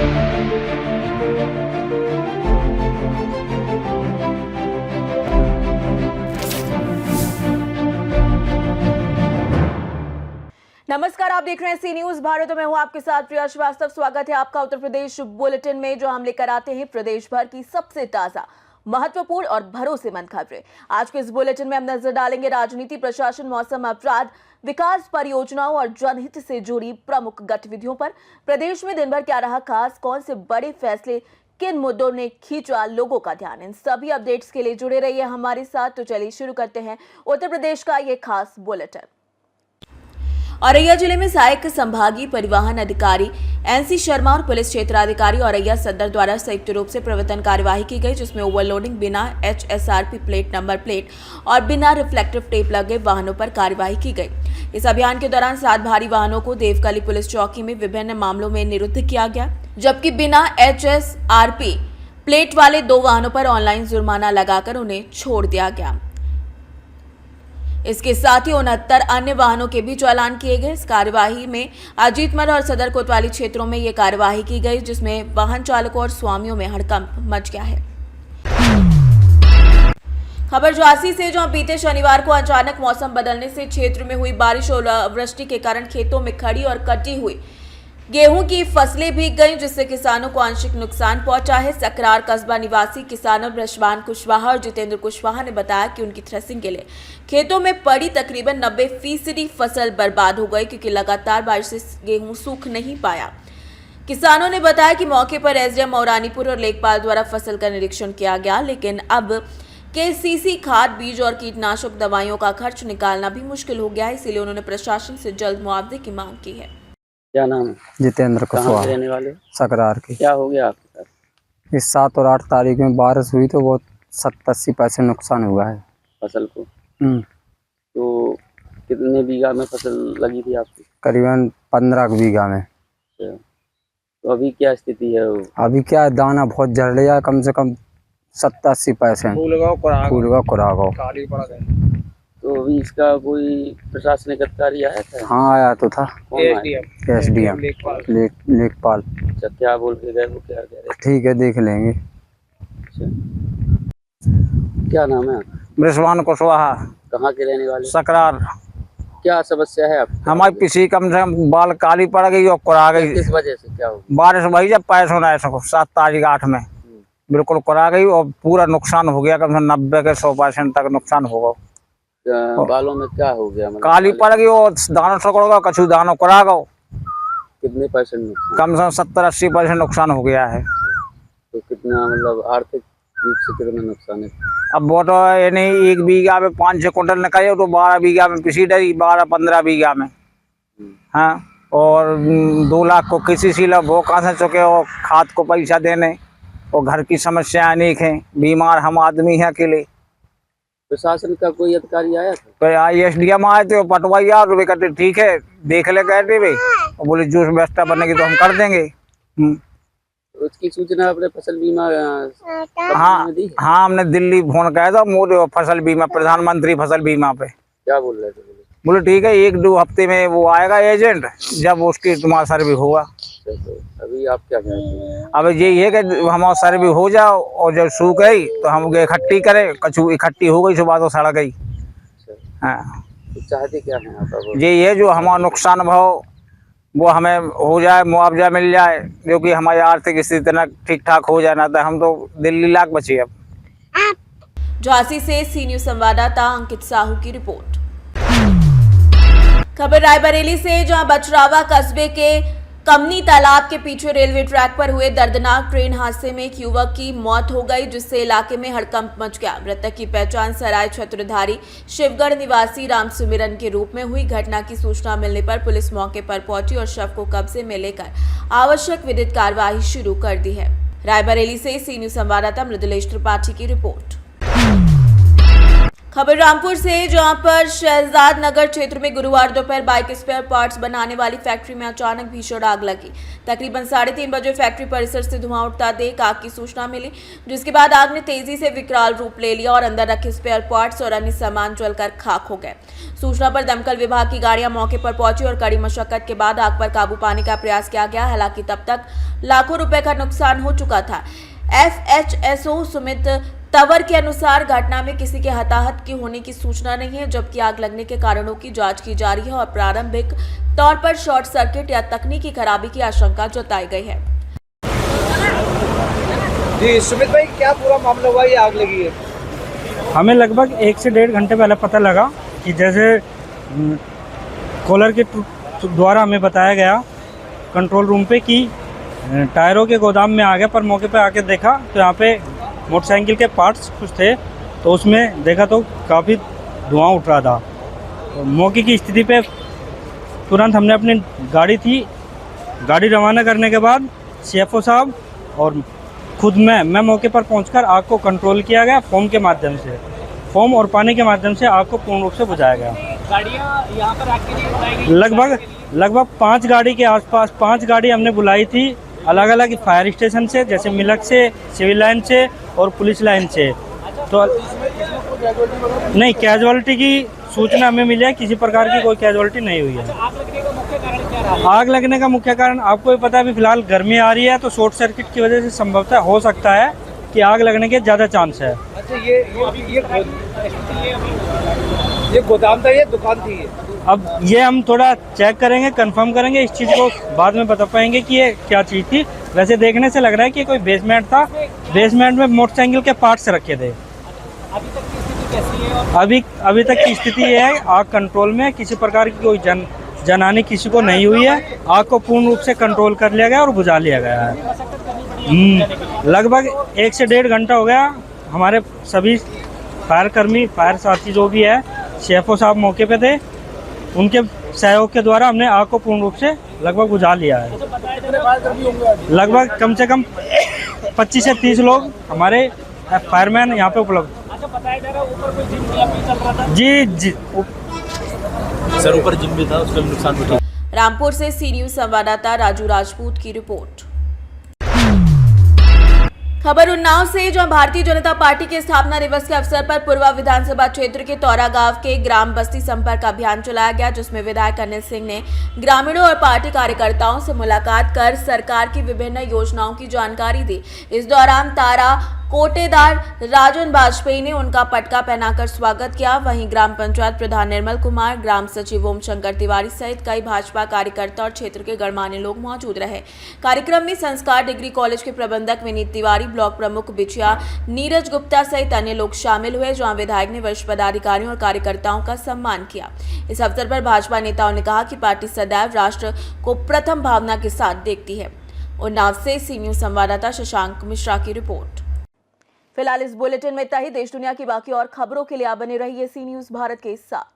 नमस्कार, आप देख रहे हैं सी न्यूज भारत में हूं आपके साथ प्रिया श्रीवास्तव। स्वागत है आपका उत्तर प्रदेश बुलेटिन में, जो हम लेकर आते हैं प्रदेश भर की सबसे ताजा, महत्वपूर्ण और भरोसेमंद खबरें। आज के इस बुलेटिन में हम नजर डालेंगे राजनीति, प्रशासन, मौसम, अपराध, विकास परियोजनाओं और जनहित से जुड़ी प्रमुख गतिविधियों पर। प्रदेश में दिन भर क्या रहा खास, कौन से बड़े फैसले, किन मुद्दों ने खींचा लोगों का ध्यान, इन सभी अपडेट्स के लिए जुड़े रहिए हमारे साथ। तो चलिए शुरू करते हैं उत्तर प्रदेश का ये खास बुलेटिन। औरैया जिले में सहायक संभागीय परिवहन अधिकारी एनसी शर्मा और पुलिस क्षेत्राधिकारी औरैया सदर द्वारा संयुक्त रूप से प्रवर्तन कार्यवाही की गई, जिसमें ओवरलोडिंग, बिना HSRP प्लेट, नंबर प्लेट और बिना रिफ्लेक्टिव टेप लगे वाहनों पर कार्यवाही की गई। इस अभियान के दौरान 7 भारी वाहनों को देवकली पुलिस चौकी में विभिन्न मामलों में निरुद्ध किया गया, जबकि बिना HSRP प्लेट वाले 2 वाहनों पर ऑनलाइन जुर्माना लगाकर उन्हें छोड़ दिया गया। इसके साथ ही 69 अन्य वाहनों के भी चालान किए गए। इस कार्यवाही में अजीतमल और सदर कोतवाली क्षेत्रों में ये कार्यवाही की गई, जिसमें वाहन चालकों और स्वामियों में हड़कंप मच गया है। खबर झांसी से, जहां बीते शनिवार को अचानक मौसम बदलने से क्षेत्र में हुई बारिश और ओलावृष्टि के कारण खेतों में खड़ी और कटी हुई गेहूं की फसलें भीग गईं, जिससे किसानों को आंशिक नुकसान पहुंचा है। सकरार कस्बा निवासी किसानों ब्रशवान कुशवाहा और जितेंद्र कुशवाहा ने बताया कि उनकी थ्रेसिंग के लिए खेतों में पड़ी तकरीबन 90% फसल बर्बाद हो गई, क्योंकि लगातार बारिश से गेहूं सूख नहीं पाया। किसानों ने बताया कि मौके पर एसडीएम मौरानीपुर और लेखपाल द्वारा फसल का निरीक्षण किया गया, लेकिन अब KCC खाद, बीज और कीटनाशक दवाइयों का खर्च निकालना भी मुश्किल हो गया है। इसीलिए उन्होंने प्रशासन से जल्द मुआवजे की मांग की है। क्या नाम है? जितेंद्र कुशवाहा, रहने वाले? सकरार के। क्या हो गया आपके साथ? इस 7 और 8 तारीख में बारिश हुई तो बहुत 70-80 पैसे नुकसान हुआ है फसल को। तो कितने बीघा में फसल लगी थी आपकी? करीबन 15 बीघा में। तो अभी क्या स्थिति है? अभी क्या है, दाना बहुत जड़ लिया, कम से कम 70-80 पैसे। फूलगांव कुरागांव। तो अभी इसका कोई प्रशासनिक अधिकारी आया था? हाँ, आया तो था। एसडीएम लेखपाल। अच्छा, क्या बोल के गए? वो क्या कह रहे? ठीक है, देख लेंगे। क्या नाम है? ब्रशवान कुशवाहा। कहाँ के रहने वाले? सकरार। क्या समस्या है आपकी? हमारी पिछली कम से कम बाल काली पड़ गई और कुरा गई। किस वजह से? क्या हो? बारिश वही जब पैस होना है 7 तारीख 8 में बिल्कुल कुरा गई और पूरा नुकसान हो गया, कम से कम 90 के 100% तक नुकसान होगा। बालों में क्या हो गया? मतलब काली पड़ गई और दानों सकड़ गया, कछु दानों कुरा गो। कितने परसेंट नुकसान? कम से कम 70-80% नुकसान हो गया है। तो कितना, मतलब आर्थिक रूप से कितना नुकसान है? अब वो तो ये नहीं, 1 बीघा में 5-6 कुंटल निकले तो 12 बीघा में पिसी डरी, 12-15 बीघा में। हाँ, और 2 लाख को किसी ला वो कहाँ से चुके, और खाद को पैसा देने, और घर की समस्या अनेक हैं, बीमार हम आदमी हैं अकेले। प्रशासन का कोई अधिकारी आया था? तो एसडीएम आए थे, पटवाई और वे कहते ठीक है देख ले, गए थे वे, और बोले जो व्यवस्था बनेगी तो हम कर देंगे। उसकी सूचना अपने फसल बीमा हाँ दी? हाँ, हमने दिल्ली फोन किया था मोदी फसल बीमा, प्रधानमंत्री फसल बीमा पे। क्या बोल रहे थे? बोले ठीक है, 1-2 हफ्ते में वो आएगा एजेंट, जब उसकी तुम्हारा सर्वे होगा। अभी आप क्या कहते हैं? अब यही है कि हमारा सर्वे हो जाओ, और जब सूख गई तो हम इकट्ठी करें, कछु इकट्ठी हो गई सुबह तो सड़ गई। हाँ, तो चाहते क्या है आप? यही है जो हमारा नुकसान भाव वो हमें हो जाए, मुआवजा मिल जाए, जो कि हमारी आर्थिक स्थिति ना ठीक ठाक हो जाए, ना तो हम तो दिल्ली लाख बचे। अब झांसी से सी न्यूज संवाददाता अंकित साहू की रिपोर्ट। खबर रायबरेली से, जहां बचरावा कस्बे के कमनी तालाब के पीछे रेलवे ट्रैक पर हुए दर्दनाक ट्रेन हादसे में एक युवक की मौत हो गई, जिससे इलाके में हड़कंप मच गया। मृतक की पहचान सराय छत्रधारी शिवगढ़ निवासी राम सुमिरन के रूप में हुई। घटना की सूचना मिलने पर पुलिस मौके पर पहुंची और शव को कब्जे में लेकर आवश्यक विधिक कार्यवाही शुरू कर दी है। रायबरेली से सी न्यूज संवाददाता मृदुलेश त्रिपाठी की रिपोर्ट। खबर रामपुर से, जहां पर शहजाद नगर क्षेत्र में गुरुवार दोपहर बाइक स्पेयर पार्ट्स बनाने वाली फैक्ट्री में अचानक भीषण आग लगी। तकरीबन 3:30 बजे फैक्ट्री परिसर से धुआं उठता देख आग की सूचना मिली, जिसके बाद आग ने तेजी से विकराल रूप ले लिया और अंदर रखे स्पेयर पार्ट्स और अन्य सामान जलकर खाक हो गए। सूचना पर दमकल विभाग की गाड़ियां मौके पर पहुंची और कड़ी मशक्कत के बाद आग पर काबू पाने का प्रयास किया गया। हालांकि तब तक लाखों रुपए का नुकसान हो चुका था। FHSO सुमित तंवर के अनुसार घटना में किसी के हताहत की होने की सूचना नहीं है, जबकि आग लगने के कारणों की जांच की जा रही है और प्रारंभिक तौर पर शॉर्ट सर्किट या तकनीकी खराबी की आशंका जताई गई है। जी सुमित भाई, क्या पूरा मामला हुआ, ये आग लगी है? हमें लगभग 1 से 1.5 घंटे पहले पता लगा कि जैसे कॉलर के द्वारा हमें बताया गया कंट्रोल रूम पे कि टायरों के गोदाम में आ गया, पर मौके पे आके देखा तो यहाँ पे मोटरसाइकिल के पार्ट्स कुछ थे, तो उसमें देखा तो काफ़ी धुआं उठ रहा था। तो मौके की स्थिति पे तुरंत हमने अपनी गाड़ी रवाना करने के बाद CFO साहब और खुद मैं मौके पर पहुंचकर आग को कंट्रोल किया गया। फोम और पानी के माध्यम से आग को पूर्ण रूप से बुझाया गया। गाड़ियाँ यहाँ पर आग के लिए बुलाई गई? लगभग 5 गाड़ी के आसपास 5 गाड़ी हमने बुलाई थी, अलग अलग फायर स्टेशन से, जैसे मिलक से, सिविल लाइन से और पुलिस लाइन से। तो नहीं, कैजुअलिटी की सूचना हमें मिली है, किसी प्रकार की कोई कैजुअलिटी नहीं हुई है। आग लगने का मुख्य कारण क्या रहा? आग लगने का मुख्य कारण आपको भी पता है, अभी फिलहाल गर्मी आ रही है तो शॉर्ट सर्किट की वजह से संभवतः हो सकता है कि आग लगने के ज़्यादा चांस है। अच्छा, ये गोदाम था, ये दुकान थी ये? अब ये हम थोड़ा चेक करेंगे, कंफर्म करेंगे, इस चीज़ को बाद में बता पाएंगे कि ये क्या चीज़ थी। वैसे देखने से लग रहा है कि कोई बेसमेंट था, बेसमेंट में मोटरसाइकिल के पार्ट्स रखे थे। अभी तक की स्थिति कैसी है? और अभी तक की स्थिति ये है, आग कंट्रोल में, किसी प्रकार की कोई जनहानि किसी को नहीं हुई है। आग को पूर्ण रूप से कंट्रोल कर लिया गया और बुझा लिया गया है। लगभग 1 से 1.5 घंटा हो गया। हमारे सभी फायर साथी जो भी है, CFO साहब मौके पे थे, उनके सहयोग के द्वारा हमने आग को पूर्ण रूप से लगभग बुझा लिया है। लगभग कम से कम 25 से 30 लोग हमारे फायरमैन यहाँ पे उपलब्ध। अच्छा, बताया जा रहा है ऊपर कोई जिम भी चल रहा था? जी सर, ऊपर जिम भी था, उसका नुकसान हुआ। रामपुर से सी न्यूज संवाददाता राजू राजपूत की रिपोर्ट। खबर उन्नाव से, जहां भारतीय जनता पार्टी के स्थापना दिवस के अवसर पर पूर्वा विधानसभा क्षेत्र के तौरा गांव के ग्राम बस्ती संपर्क अभियान चलाया गया, जिसमें विधायक अनिल सिंह ने ग्रामीणों और पार्टी कार्यकर्ताओं से मुलाकात कर सरकार की विभिन्न योजनाओं की जानकारी दी। इस दौरान तारा कोटेदार राजन वाजपेयी ने उनका पटका पहनाकर स्वागत किया। वहीं ग्राम पंचायत प्रधान निर्मल कुमार, ग्राम सचिव ओम शंकर तिवारी सहित कई भाजपा कार्यकर्ता और क्षेत्र के गणमान्य लोग मौजूद रहे। कार्यक्रम में संस्कार डिग्री कॉलेज के प्रबंधक विनीत तिवारी, ब्लॉक प्रमुख बिछिया नीरज गुप्ता सहित अन्य लोग शामिल हुए, जहां विधायक ने वरिष्ठ पदाधिकारियों और कार्यकर्ताओं का सम्मान किया। इस अवसर पर भाजपा नेताओं ने कहा कि पार्टी सदैव राष्ट्र को प्रथम भावना के साथ देखती है। उन्नाव से सी न्यूज संवाददाता शशांक मिश्रा की रिपोर्ट। फिलहाल इस बुलेटिन में इतना ही। देश दुनिया की बाकी और खबरों के लिए आप बने रहिए सी न्यूज भारत के साथ।